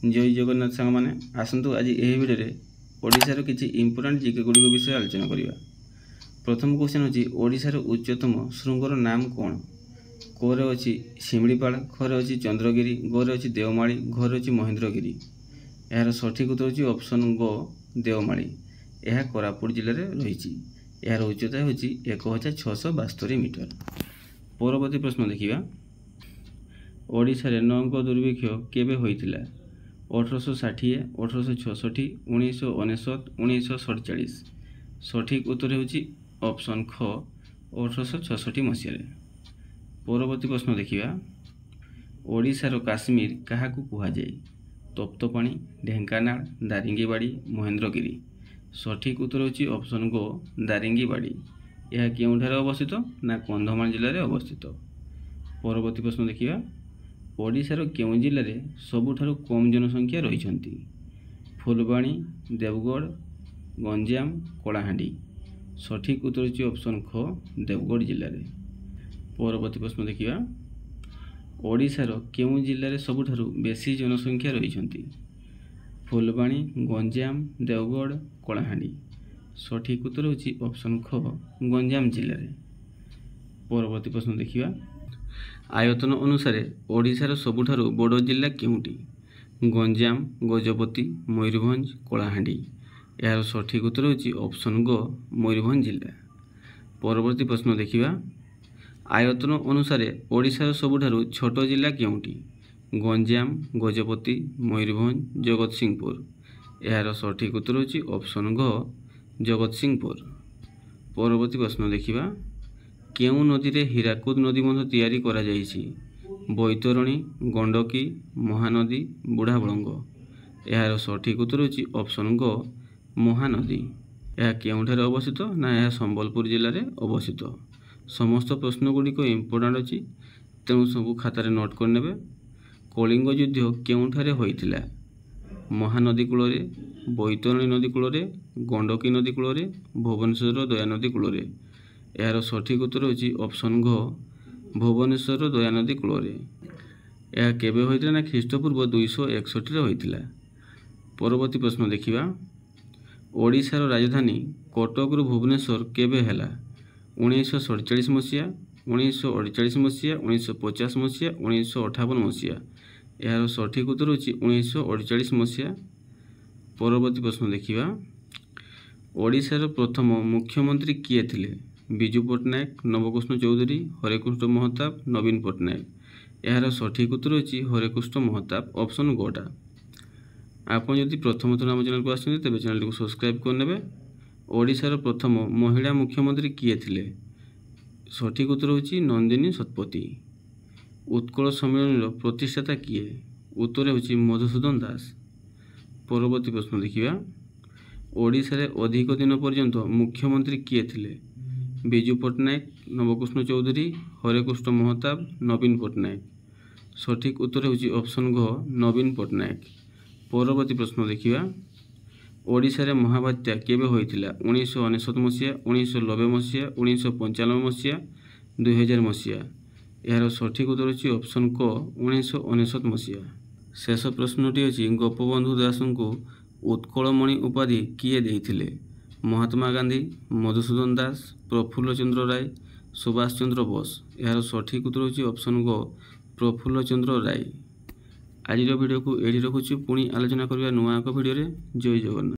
जय जगन्नाथ सांग मैंने आसतु आज यह भिडियो ओडिशार किसी इंपोर्टाट जीके गुड़िक विषय आलोचना करवा। प्रथम क्वेश्चन होची ओडिशार उच्चतम शृंगर नाम कौन। कोरे अच्छी शिमिलीपाल, खरे अच्छी चंद्रगिरी, गोरे अच्छी देवमाली, घरे अच्छी महेंद्रगिरी। यार सठिक उत्तर होची ऑप्शन गो देवमाली। यह कोरापुट जिले में रही। यार उच्चता होची 1672 मीटर। परवर्ती प्रश्न देखिए ओडिशा रे नौंक दुर्भिक्ष केबे होइतिला। 1860, 1866, 1999, 1947। सठिक उत्तर होची ऑप्शन ख 1866 मसीह। परवर्ती प्रश्न देखिए ओडिशार काश्मीर क्या कहुए। तप्तपाणी, ढेंकानाल, दारिंगीबाड़ी, महेंद्रगिरी। सठिक उत्तर होची ऑप्शन गो दारिंगीबाड़ी। यह केउंठारे अवस्थित ना कंधमाल जिले में अवस्थित। परवर्ती प्रश्न देखिए ओडिशार केउं जिले में सबुठारु कम जनसंख्या रही। फुलबाणी, देवगढ़, गंजाम, कलाहांडी। सठिक उत्तर होची ऑप्शन ख देवगढ़ जिले में। परवर्ती प्रश्न देखिए ओडिशार केउं जिले में सबुठारु बेसी जनसंख्या रही। फुलबाणी, गंजाम, देवगढ़, कलाहांडी। सठिक उत्तर होची ऑप्शन ख गंजाम जिले में। परवर्ती प्रश्न देखिए आयतन अनुसार ओडिशार सबुठारु बड़ जिला केउंटी। गंजाम, गजपति, मयूरभंज, कलाहांडी। यार सठिक उत्तर होची ऑप्शन गो मयूरभंज जिला। परवर्ती प्रश्न देखिए आयतन अनुसार ओडिशार सबुठारु छोट जिला केउंटी। गंजाम, गजपति, मयूरभंज, जगतसिंहपुर। यार सठिक उत्तर होची ऑप्शन गो जगतसिंहपुर। परवर्ती प्रश्न देखिए केउं नदी रे हीराकुद नदीबंध तैयारी करा जाइछि। बैतरणी, गंडकी, महानदी, बुढ़ाबलंग। यार सठिक उत्तर होची ऑप्शन गो महानदी। यह केउंठारे अवस्थित ना यह संबलपुर जिले में अवस्थित। समस्त प्रश्न गुड़िक इंपोर्टाट अच्छी तेणु सब खातार नोट करने। कलिंग युद्ध केउंठारे होइतिला। महानदी कूल, बैतरणी नदी कूल, गंडकी नदी कूल, भुवनेश्वर दयानदी कूल। यार सठिक उत्तर होची ऑप्शन घ भुवनेश्वर दयानदी कूल। यह केबे होइतिला ना ख्रीष्टपूर्व 261 होइतिला। परवर्ती प्रश्न देखिए ओडिशार राजधानी कटक रु भुवनेश्वर केबे हैला। 1947 मसीहा, 1948 मसीहा, 1950 मसीहा, 1958 मसीहा। यार सठिक उत्तर होची 1948 मसीहा। परवर्ती प्रश्न देखिए ओडिशार प्रथम मुख्यमंत्री किए थिले। विजु पट्टनायक, नवकृष्ण चौधरी, हरेकृष्ण महताब, नवीन पट्टनायक। यार सठिक उत्तर होची हरेकृष्ण महताब ऑप्शन गोटा। आप जदि प्रथम थर आम चैनल को आसते तेज चैनल को सब्सक्राइब करने। ओडिशार प्रथम महिला मुख्यमंत्री किए थिले। सठिक उत्तर होची नंदिनी शतपथी। उत्कल सम्मेलन प्रतिष्ठाता किए। उत्तर होची मधुसूदन दास। परवर्ती प्रश्न देखिए ओडिशा रे अधिक दिन पर्यंत मुख्यमंत्री किए थिले। विजु पट्टनायक, नवकृष्ण चौधरी, हरेकृष्ण महताब, नवीन पट्टनायक। सठिक उत्तर होची ऑप्शन घ नवीन पट्टनायक। परवर्ती प्रश्न देखिए ओडिशा रे महाबात्या केबे होइतिला। 1999 मसीहा, 1990 मसीहा, 1995 मसीहा, 2000 मसीहा। यार सठिक उत्तर होची ऑप्शन क 1999 मसीहा। शेष प्रश्नटी होची गोपबंधु दास को उत्कलमणि उपाधि किए देइथिले। महात्मा गांधी, मधुसूदन दास, प्रफुल्ल चंद्र राय, सुभाष चंद्र बोस। यार सठिक उत्तर होची ऑप्शन गो प्रफुल्ल चंद्र राय। आज वीडियो को एडी रखुछु पुणी आलोचना करबा नुआ एक वीडियो रे। जय जगन्नाथ।